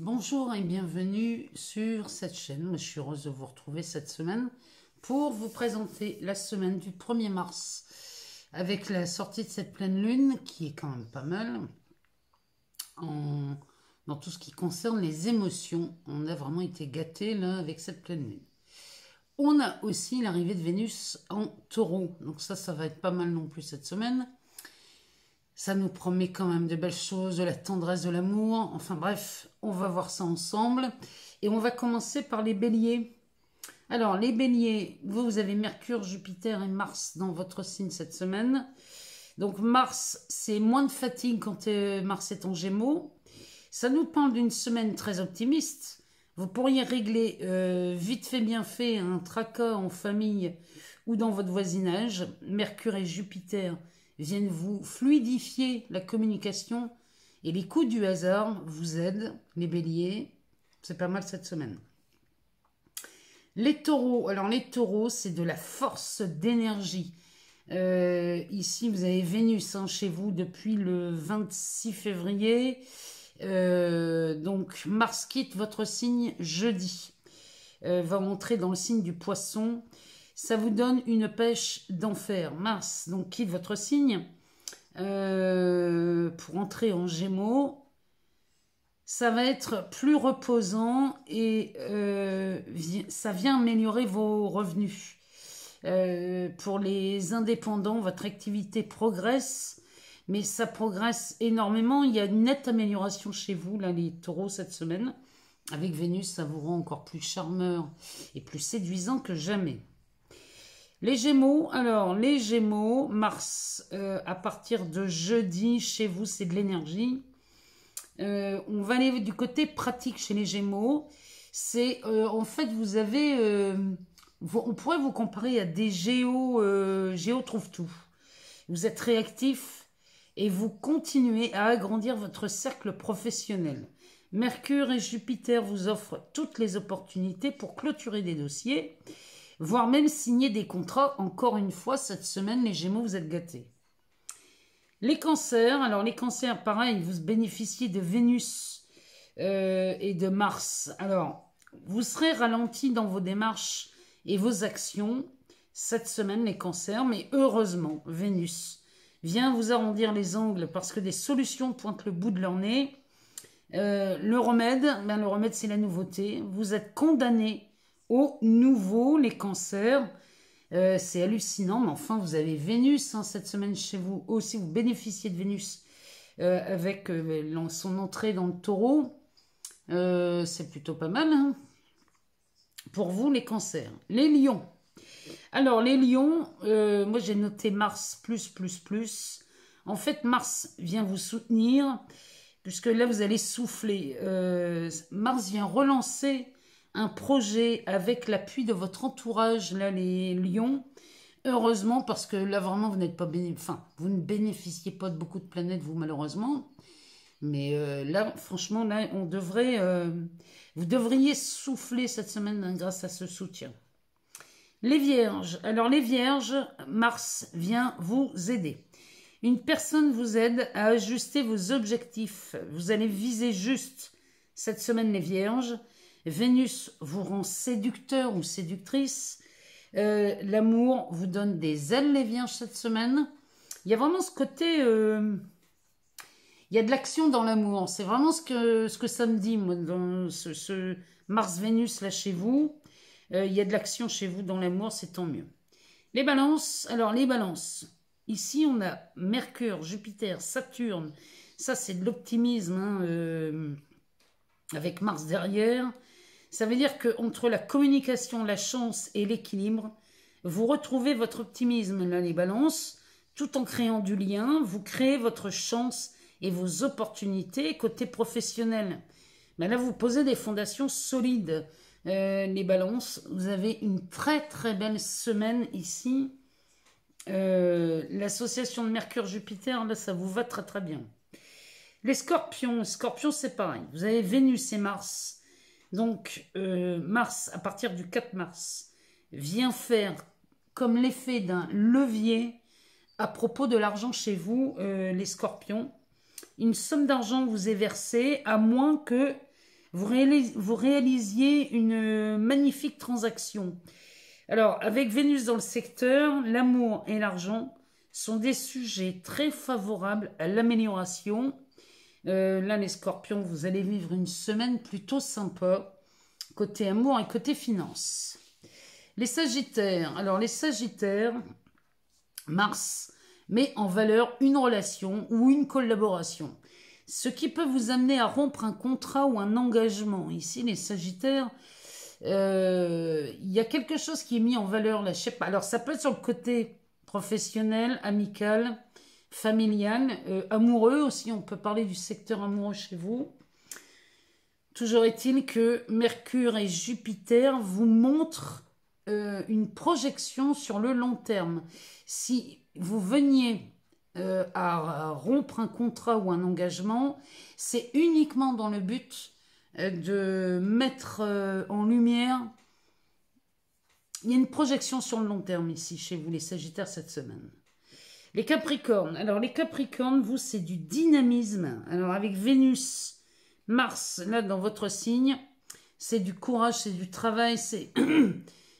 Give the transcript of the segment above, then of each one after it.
Bonjour et bienvenue sur cette chaîne. Je suis heureuse de vous retrouver cette semaine pour vous présenter la semaine du 1er mars avec la sortie de cette pleine lune qui est quand même pas mal dans tout ce qui concerne les émotions. On a vraiment été gâtés là avec cette pleine lune. On a aussi l'arrivée de Vénus en taureau. Donc ça va être pas mal non plus cette semaine. Ça nous promet quand même de belles choses, de la tendresse, de l'amour. Enfin bref, on va voir ça ensemble. Et on va commencer par les béliers. Alors les béliers, vous avez Mercure, Jupiter et Mars dans votre signe cette semaine. Donc Mars, c'est moins de fatigue quand Mars est en Gémeaux. Ça nous parle d'une semaine très optimiste. Vous pourriez régler vite fait bien fait un tracas en famille ou dans votre voisinage. Mercure et Jupiter viennent vous fluidifier la communication et les coups du hasard vous aident, les béliers. C'est pas mal cette semaine. Les taureaux, alors les taureaux, c'est de la force d'énergie. Ici, vous avez Vénus chez vous depuis le 26 février. Donc, Mars quitte votre signe jeudi. Va entrer dans le signe du poisson. Ça vous donne une pêche d'enfer. Mars, donc, quitte votre signe pour entrer en Gémeaux. Ça va être plus reposant et ça vient améliorer vos revenus. Pour les indépendants, votre activité progresse, mais ça progresse énormément. Il y a une nette amélioration chez vous, là, les taureaux, cette semaine. Avec Vénus, ça vous rend encore plus charmeur et plus séduisant que jamais. Les Gémeaux, alors les Gémeaux, Mars, à partir de jeudi, chez vous, c'est de l'énergie. On va aller du côté pratique chez les Gémeaux. C'est, en fait, vous avez, on pourrait vous comparer à des géos trouve-tout. Vous êtes réactif et vous continuez à agrandir votre cercle professionnel. Mercure et Jupiter vous offrent toutes les opportunités pour clôturer des dossiers, voire même signer des contrats. Encore une fois, cette semaine, les Gémeaux, vous êtes gâtés. Les cancers, alors les cancers, pareil, vous bénéficiez de Vénus et de Mars. Alors, vous serez ralenti dans vos démarches et vos actions cette semaine, les cancers, mais heureusement, Vénus vient vous arrondir les angles parce que des solutions pointent le bout de leur nez. Le remède, c'est la nouveauté. Vous êtes condamnés au nouveau, les cancers. C'est hallucinant, mais enfin, vous avez Vénus cette semaine chez vous. Aussi, vous bénéficiez de Vénus avec son entrée dans le taureau. C'est plutôt pas mal. Hein, pour vous, les cancers. Les lions. Alors, les lions, moi, j'ai noté Mars plus. En fait, Mars vient vous soutenir, puisque là, vous allez souffler. Mars vient relancer un projet avec l'appui de votre entourage, là, les lions. Heureusement, parce que là, vraiment, vous n'êtes pas vous ne bénéficiez pas de beaucoup de planètes, vous, malheureusement. Mais là, franchement, là, vous devriez souffler cette semaine grâce à ce soutien. Les vierges. Alors, les vierges, Mars vient vous aider. Une personne vous aide à ajuster vos objectifs. Vous allez viser juste cette semaine, les vierges. Vénus vous rend séducteur ou séductrice. L'amour vous donne des ailes, les vierges, cette semaine. Il y a vraiment ce côté... il y a de l'action dans l'amour. C'est vraiment ce que ça me dit, moi, dans ce Mars-Vénus, là, chez vous. Il y a de l'action chez vous dans l'amour, c'est tant mieux. Les balances. Alors, les balances. Ici, on a Mercure, Jupiter, Saturne. Ça, c'est de l'optimisme, hein, avec Mars derrière. Ça veut dire qu'entre la communication, la chance et l'équilibre, vous retrouvez votre optimisme, là, les balances, tout en créant du lien. Vous créez votre chance et vos opportunités côté professionnel. Mais là, vous posez des fondations solides, les balances. Vous avez une très, très belle semaine ici. L'association de Mercure-Jupiter, là, ça vous va très, très bien. Les scorpions, c'est pareil. Vous avez Vénus et Mars. Donc, Mars, à partir du 4 mars, vient faire comme l'effet d'un levier à propos de l'argent chez vous, les scorpions. Une somme d'argent vous est versée, à moins que vous réalisiez une magnifique transaction. Alors, avec Vénus dans le secteur, l'amour et l'argent sont des sujets très favorables à l'amélioration. Là, les scorpions, vous allez vivre une semaine plutôt sympa, côté amour et côté finance. Les sagittaires, alors les sagittaires, Mars met en valeur une relation ou une collaboration, ce qui peut vous amener à rompre un contrat ou un engagement. Ici, les sagittaires, il y a quelque chose qui est mis en valeur là, je sais pas. Alors, ça peut être sur le côté professionnel, amical, familial, amoureux aussi. On peut parler du secteur amoureux chez vous. Toujours est-il que Mercure et Jupiter vous montrent une projection sur le long terme. Si vous veniez à rompre un contrat ou un engagement, c'est uniquement dans le but de mettre en lumière. Il y a une projection sur le long terme ici chez vous, les Sagittaires, cette semaine. Les Capricornes. Alors, les Capricornes, vous, c'est du dynamisme. Alors, avec Vénus, Mars, là, dans votre signe, c'est du courage, c'est du travail, c'est...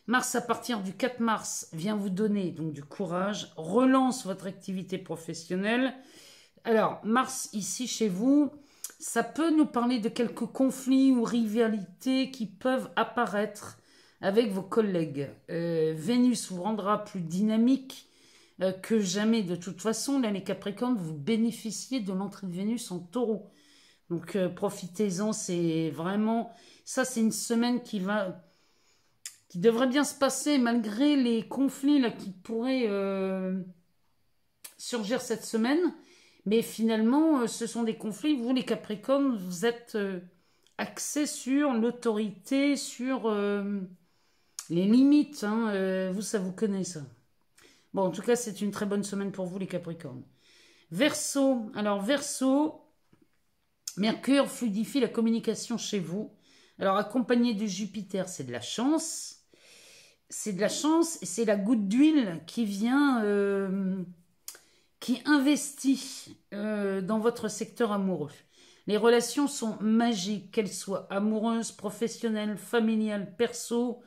Mars, à partir du 4 mars, vient vous donner donc du courage, relance votre activité professionnelle. Alors, Mars, ici, chez vous, ça peut nous parler de quelques conflits ou rivalités qui peuvent apparaître avec vos collègues. Vénus vous rendra plus dynamique que jamais de toute façon. Là, les Capricornes, vous bénéficiez de l'entrée de Vénus en Taureau. Donc, profitez-en, c'est vraiment... Ça, c'est une semaine qui devrait bien se passer malgré les conflits là, qui pourraient surgir cette semaine. Mais finalement, ce sont des conflits. Vous, les Capricornes, vous êtes axés sur l'autorité, sur les limites. Hein, vous, ça vous connaît, ça. Bon, en tout cas, c'est une très bonne semaine pour vous, les Capricornes. Verseau. Alors, Verseau, Mercure fluidifie la communication chez vous. Alors, accompagné de Jupiter, c'est de la chance. C'est de la chance et c'est la goutte d'huile qui vient, qui investit dans votre secteur amoureux. Les relations sont magiques, qu'elles soient amoureuses, professionnelles, familiales, perso,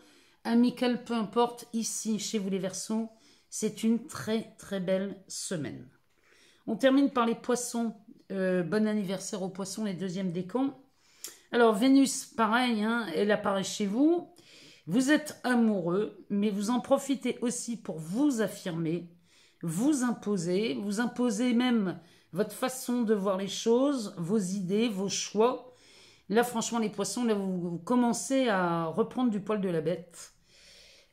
amicales, peu importe. Ici, chez vous les Verseaux, c'est une très très belle semaine. On termine par les Poissons. Bon anniversaire aux Poissons, les deuxièmes décans. Alors, Vénus, pareil, hein, elle apparaît chez vous. Vous êtes amoureux, mais vous en profitez aussi pour vous affirmer, vous imposer même votre façon de voir les choses, vos idées, vos choix. Là, franchement, les Poissons, là, vous commencez à reprendre du poil de la bête.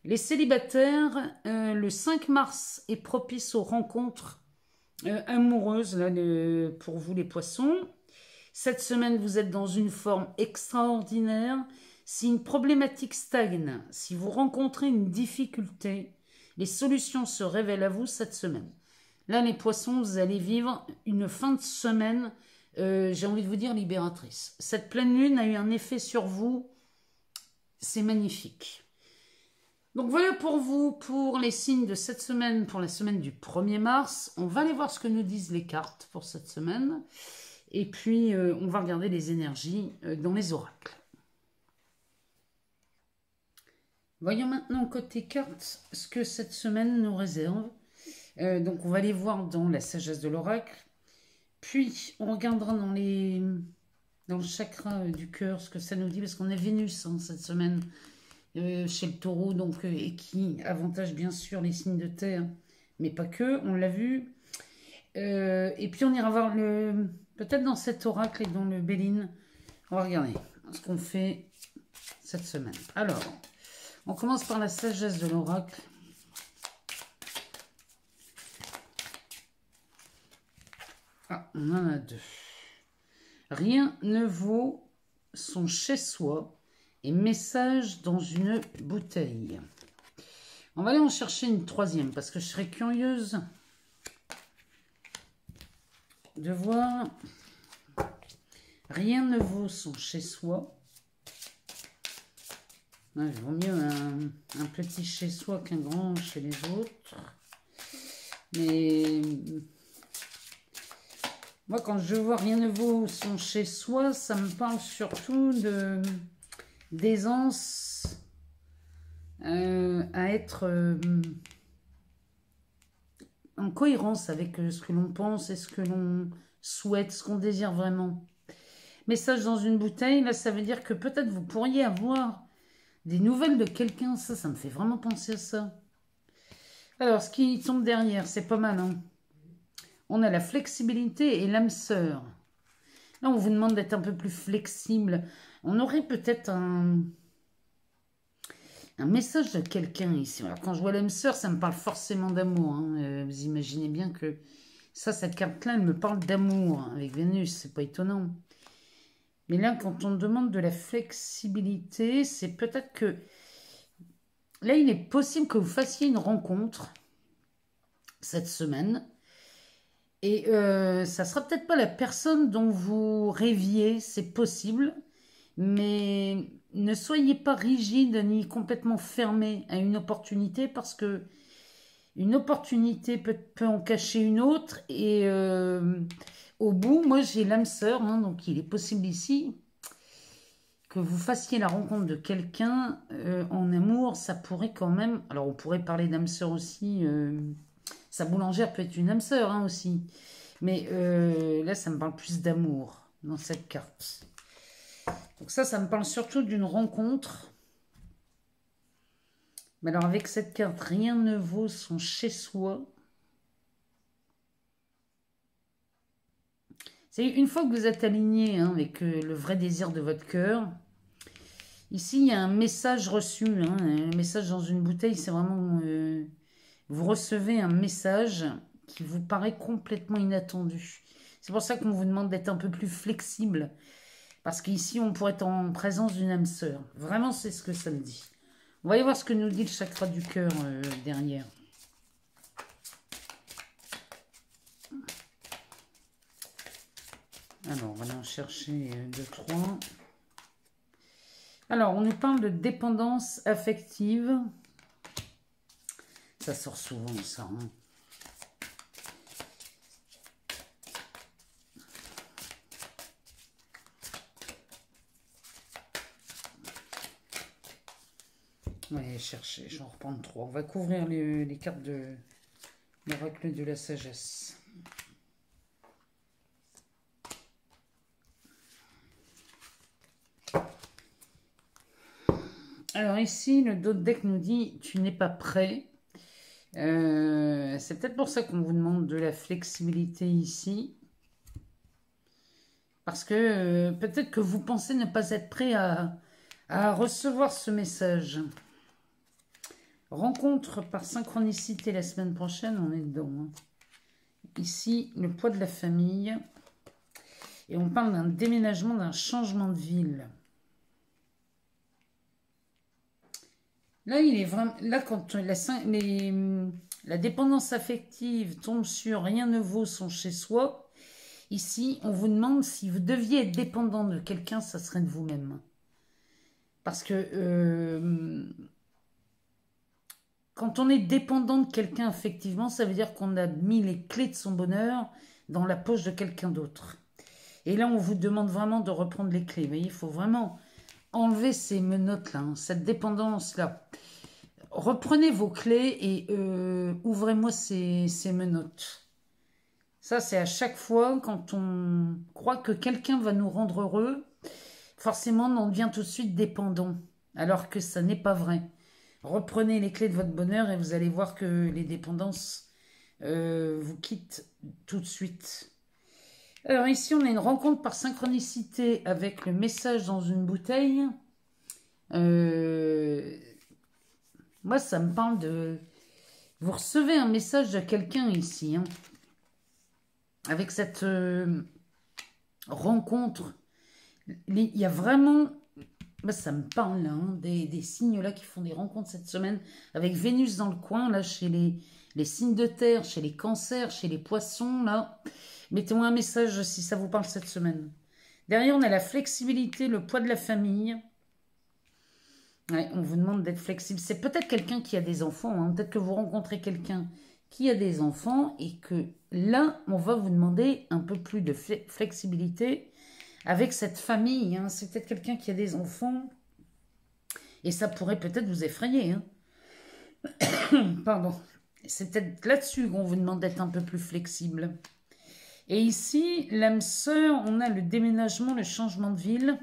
Les célibataires, le 5 mars est propice aux rencontres amoureuses là, pour vous, les Poissons. Cette semaine, vous êtes dans une forme extraordinaire. Si une problématique stagne, si vous rencontrez une difficulté, les solutions se révèlent à vous cette semaine. Là, les Poissons, vous allez vivre une fin de semaine, j'ai envie de vous dire, libératrice. Cette pleine lune a eu un effet sur vous, c'est magnifique. Donc voilà pour vous, pour les signes de cette semaine, pour la semaine du 1er mars. On va aller voir ce que nous disent les cartes pour cette semaine. Et puis, on va regarder les énergies dans les oracles. Voyons maintenant côté cartes ce que cette semaine nous réserve. Donc on va aller voir dans la sagesse de l'oracle. Puis on regardera dans le chakra du cœur ce que ça nous dit. Parce qu'on a Vénus cette semaine chez le taureau. Donc, et qui avantage bien sûr les signes de terre. Mais pas que, on l'a vu. Et puis on ira voir peut-être dans cet oracle et dans le Béline. On va regarder ce qu'on fait cette semaine. Alors... on commence par la sagesse de l'oracle. Ah, on en a deux. Rien ne vaut son chez-soi et message dans une bouteille. On va aller en chercher une troisième parce que je serais curieuse de voir. Rien ne vaut son chez-soi. Il vaut mieux un petit chez soi qu'un grand chez les autres. Mais Moi, quand je vois rien ne vaut son chez soi, ça me parle surtout d'aisance à être en cohérence avec ce que l'on pense et ce que l'on souhaite, ce qu'on désire vraiment. Message dans une bouteille, là, ça veut dire que peut-être vous pourriez avoir des nouvelles de quelqu'un. Ça me fait vraiment penser à ça. Alors, ce qui tombe derrière, c'est pas mal, hein. On a la flexibilité et l'âme sœur. Là, on vous demande d'être un peu plus flexible. On aurait peut-être un message de quelqu'un ici. Alors, quand je vois l'âme sœur, ça me parle forcément d'amour, hein. Vous imaginez bien que ça, cette carte-là, elle me parle d'amour, hein, avec Vénus. C'est pas étonnant. Mais là, quand on demande de la flexibilité, c'est peut-être que... Là, il est possible que vous fassiez une rencontre cette semaine. Et ça sera peut-être pas la personne dont vous rêviez, c'est possible. Mais ne soyez pas rigide ni complètement fermé à une opportunité parce que une opportunité peut en cacher une autre. Et au bout, moi j'ai l'âme sœur, hein, donc il est possible ici que vous fassiez la rencontre de quelqu'un en amour. Ça pourrait quand même... Alors on pourrait parler d'âme sœur aussi. Sa boulangère peut être une âme sœur, hein, aussi. Mais là, ça me parle plus d'amour dans cette carte. Donc ça me parle surtout d'une rencontre. Mais alors avec cette carte, rien ne vaut son chez-soi. C'est une fois que vous êtes aligné, hein, avec le vrai désir de votre cœur. Ici, il y a un message reçu. Hein, un message dans une bouteille, c'est vraiment... vous recevez un message qui vous paraît complètement inattendu. C'est pour ça qu'on vous demande d'être un peu plus flexible. Parce qu'ici, on pourrait être en présence d'une âme sœur. Vraiment, c'est ce que ça me dit. On va aller voir ce que nous dit le chakra du cœur derrière. Alors, on va aller en chercher 2, 3. Alors, on nous parle de dépendance affective. Ça sort souvent, ça, hein. On va aller chercher, je vais en reprendre 3. On va couvrir les cartes de l'oracle de la sagesse. Alors ici, le dos de deck nous dit « Tu n'es pas prêt ». C'est peut-être pour ça qu'on vous demande de la flexibilité ici. Parce que peut-être que vous pensez ne pas être prêt à recevoir ce message. Rencontre par synchronicité la semaine prochaine, on est dedans, hein. Ici, le poids de la famille. Et on parle d'un déménagement, d'un changement de ville. Là, il est vraiment... Là, quand la dépendance affective tombe sur rien ne vaut son chez-soi, ici, on vous demande si vous deviez être dépendant de quelqu'un, ça serait de vous-même. Parce que quand on est dépendant de quelqu'un, effectivement, ça veut dire qu'on a mis les clés de son bonheur dans la poche de quelqu'un d'autre. Et là, on vous demande vraiment de reprendre les clés. Vous voyez, il faut vraiment enlever ces menottes-là, hein, cette dépendance-là. Reprenez vos clés et ouvrez-moi ces menottes. Ça, c'est à chaque fois quand on croit que quelqu'un va nous rendre heureux, forcément, on devient tout de suite dépendant, alors que ça n'est pas vrai. Reprenez les clés de votre bonheur et vous allez voir que les dépendances vous quittent tout de suite. Alors ici, on a une rencontre par synchronicité avec le message dans une bouteille. Moi, ça me parle de... Vous recevez un message de quelqu'un ici, hein, avec cette rencontre. Il y a vraiment... Moi, ça me parle, hein, des signes là qui font des rencontres cette semaine, avec Vénus dans le coin, là, chez les signes de terre, chez les cancers, chez les poissons, là. Mettez-moi un message si ça vous parle cette semaine. Derrière, on a la flexibilité, le poids de la famille. Ouais, on vous demande d'être flexible. C'est peut-être quelqu'un qui a des enfants, hein. Peut-être que vous rencontrez quelqu'un qui a des enfants et que là, on va vous demander un peu plus de flexibilité avec cette famille. Hein. C'est peut-être quelqu'un qui a des enfants et ça pourrait peut-être vous effrayer. Hein. Pardon. C'est peut-être là-dessus qu'on vous demande d'être un peu plus flexible. Et ici, l'âme sœur, on a le déménagement, le changement de ville.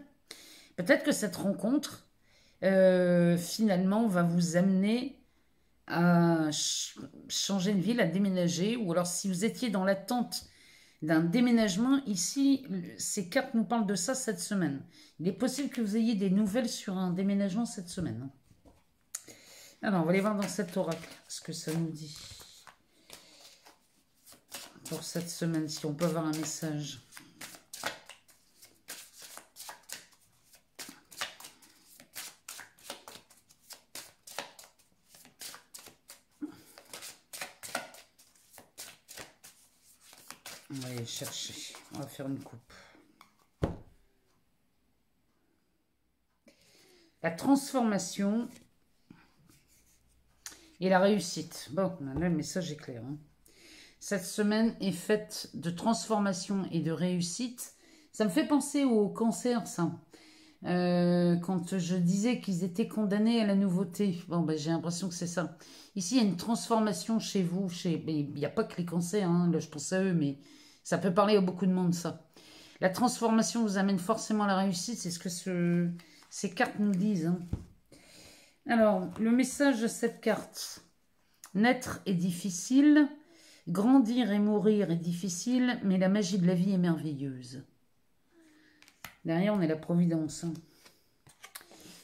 Peut-être que cette rencontre, finalement, va vous amener à changer de ville, à déménager. Ou alors, si vous étiez dans l'attente d'un déménagement, ici, ces cartes nous parlent de ça cette semaine. Il est possible que vous ayez des nouvelles sur un déménagement cette semaine. Alors, on va aller voir dans cet oracle ce que ça nous dit. Pour cette semaine, si on peut avoir un message. On va aller chercher. On va faire une coupe. La transformation et la réussite. Bon, là, le message est clair. Hein. Cette semaine est faite de transformation et de réussite. Ça me fait penser au cancer, ça. Quand je disais qu'ils étaient condamnés à la nouveauté. Bon, ben, j'ai l'impression que c'est ça. Ici, il y a une transformation chez vous. Il n'y a pas que les cancers, hein, là, je pense à eux, mais ça peut parler à beaucoup de monde, ça. La transformation vous amène forcément à la réussite. C'est ce que ces cartes nous disent. Hein. Alors, le message de cette carte. Naître est difficile. Grandir et mourir est difficile, mais la magie de la vie est merveilleuse. Derrière, on a la providence. Hein.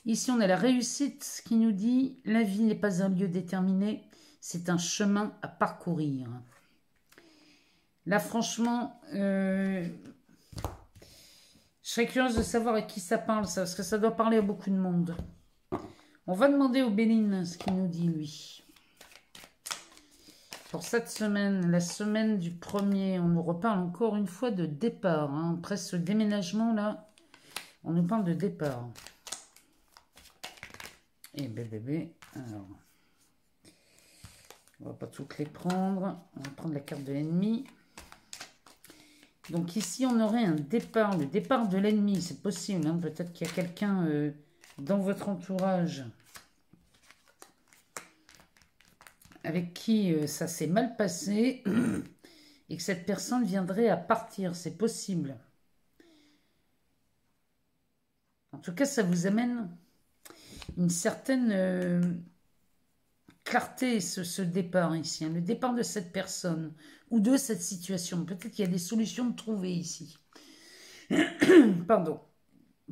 Ici, on a la réussite qui nous dit « La vie n'est pas un lieu déterminé, c'est un chemin à parcourir. » Là, franchement, je serais curieuse de savoir à qui ça parle, ça, parce que ça doit parler à beaucoup de monde. On va demander au Béline ce qu'il nous dit, lui. Pour cette semaine, la semaine du 1er, on nous reparle encore une fois de départ. Hein. Après ce déménagement-là, on nous parle de départ. Et bébé, alors, on va pas toutes les prendre. On va prendre la carte de l'ennemi. Donc ici, on aurait un départ, le départ de l'ennemi. C'est possible, hein. Peut-être qu'il y a quelqu'un dans votre entourage avec qui ça s'est mal passé et que cette personne viendrait à partir. C'est possible. En tout cas, ça vous amène une certaine clarté, ce départ ici. Hein, le départ de cette personne ou de cette situation. Peut-être qu'il y a des solutions de trouver ici. Pardon.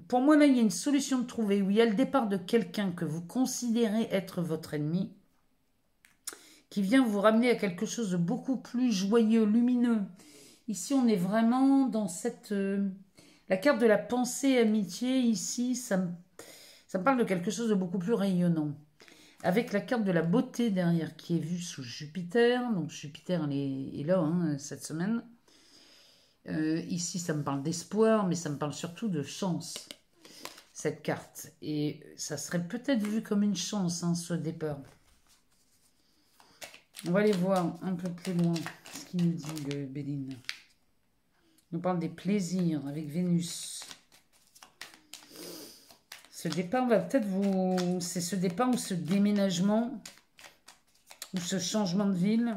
Pour moi, là, il y a une solution de trouver où il y a le départ de quelqu'un que vous considérez être votre ennemi, qui vient vous ramener à quelque chose de beaucoup plus joyeux, lumineux. Ici, on est vraiment dans cette... la carte de la pensée amitié, ici, ça me parle de quelque chose de beaucoup plus rayonnant. Avec la carte de la beauté derrière, qui est vue sous Jupiter. Donc, Jupiter, est là, hein, cette semaine. Ici, ça me parle d'espoir, mais ça me parle surtout de chance, cette carte. Et ça serait peut-être vu comme une chance, hein, ce départ. On va aller voir un peu plus loin ce qu'il nous dit, le Béline. Il nous parle des plaisirs avec Vénus. Ce départ va peut-être vous... C'est ce départ ou ce déménagement ou ce changement de ville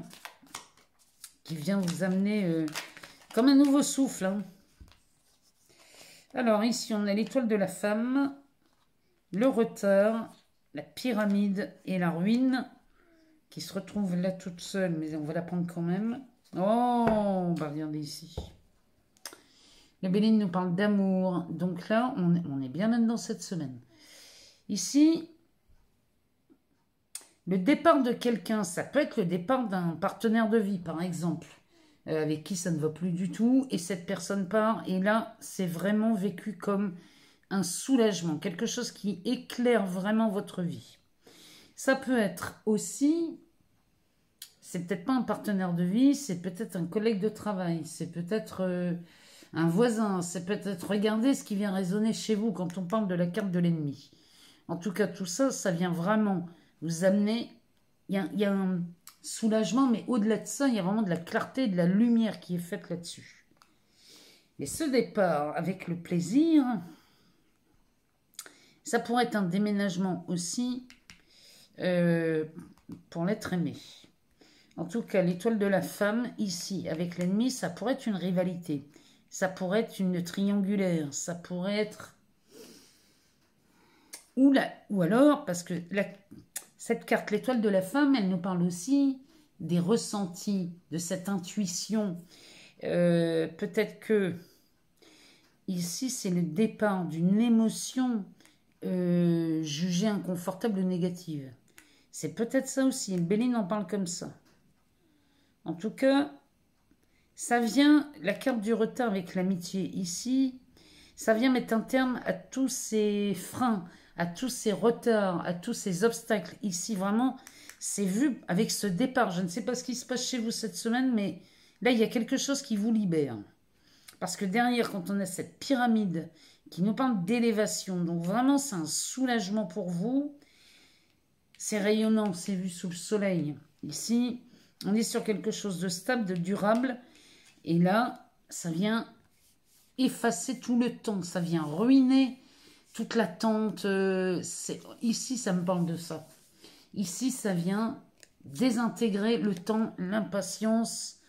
qui vient vous amener comme un nouveau souffle. Hein. Alors ici, on a l'étoile de la femme, le retard, la pyramide et la ruine qui se retrouve là toute seule, mais on va la prendre quand même. Oh, on va regarder ici. Le Béline nous parle d'amour. Donc là, on est bien là-dedans cette semaine. Ici, le départ de quelqu'un, ça peut être le départ d'un partenaire de vie, par exemple, avec qui ça ne va plus du tout, et cette personne part, et là, c'est vraiment vécu comme un soulagement, quelque chose qui éclaire vraiment votre vie. Ça peut être aussi, c'est peut-être pas un partenaire de vie, c'est peut-être un collègue de travail, c'est peut-être un voisin, c'est peut-être, regardez ce qui vient résonner chez vous quand on parle de la carte de l'ennemi. En tout cas, tout ça, ça vient vraiment vous amener, il y a soulagement, mais au-delà de ça, il y a vraiment de la clarté, de la lumière qui est faite là-dessus. Et ce départ avec le plaisir, ça pourrait être un déménagement aussi pour l'être aimé. En tout cas, l'étoile de la femme, ici, avec l'ennemi, ça pourrait être une rivalité. Ça pourrait être une triangulaire. Ça pourrait être... Ou alors, parce que cette carte, l'étoile de la femme, elle nous parle aussi des ressentis, de cette intuition. Peut-être que ici, c'est le départ d'une émotion jugée inconfortable ou négative. C'est peut-être ça aussi. Béline en parle comme ça. En tout cas, ça vient, la carte du retard avec l'amitié ici, ça vient mettre un terme à tous ces freins, à tous ces retards, à tous ces obstacles. Ici, vraiment, c'est vu avec ce départ. Je ne sais pas ce qui se passe chez vous cette semaine, mais là, il y a quelque chose qui vous libère. Parce que derrière, quand on a cette pyramide qui nous parle d'élévation, donc vraiment, c'est un soulagement pour vous. C'est rayonnant, c'est vu sous le soleil. Ici, on est sur quelque chose de stable, de durable. Et là, ça vient effacer tout le temps. Ça vient ruiner toute l'attente. Ici, ça me parle de ça. Ici, ça vient désintégrer le temps, l'impatience.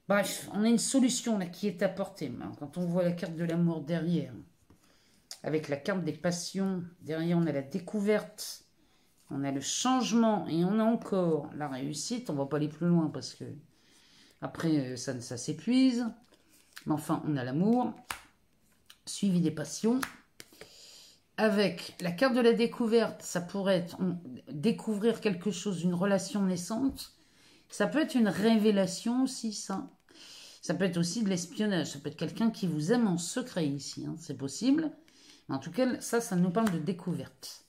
Bref, on a une solution là qui est apportée. Quand on voit la carte de l'amour derrière, avec la carte des passions, derrière on a la découverte, on a le changement et on a encore la réussite. On ne va pas aller plus loin parce que après ça s'épuise. Mais enfin, on a l'amour, suivi des passions. Avec la carte de la découverte, ça pourrait être découvrir quelque chose, une relation naissante. Ça peut être une révélation aussi, ça. Ça peut être aussi de l'espionnage. Ça peut être quelqu'un qui vous aime en secret ici. C'est possible. Mais en tout cas, ça nous parle de découverte.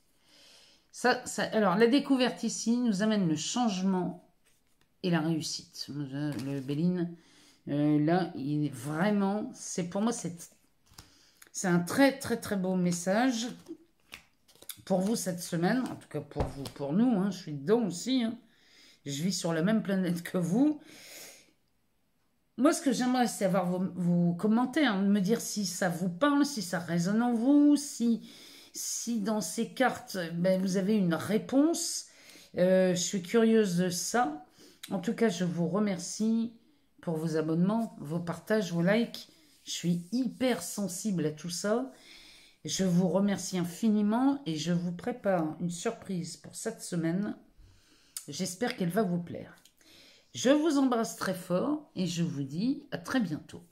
Alors, la découverte ici nous amène le changement et la réussite. Le Béline, là, il est vraiment... Pour moi, c'est un très, très, très beau message pour vous cette semaine. En tout cas, pour vous, pour nous. Je suis dedans aussi. Je vis sur la même planète que vous. Moi, ce que j'aimerais, c'est avoir vos commentaires, me dire si ça vous parle, si ça résonne en vous, si dans ces cartes, vous avez une réponse. Je suis curieuse de ça. En tout cas, je vous remercie pour vos abonnements, vos partages, vos likes. Je suis hyper sensible à tout ça. Je vous remercie infiniment et je vous prépare une surprise pour cette semaine. J'espère qu'elle va vous plaire. Je vous embrasse très fort et je vous dis à très bientôt.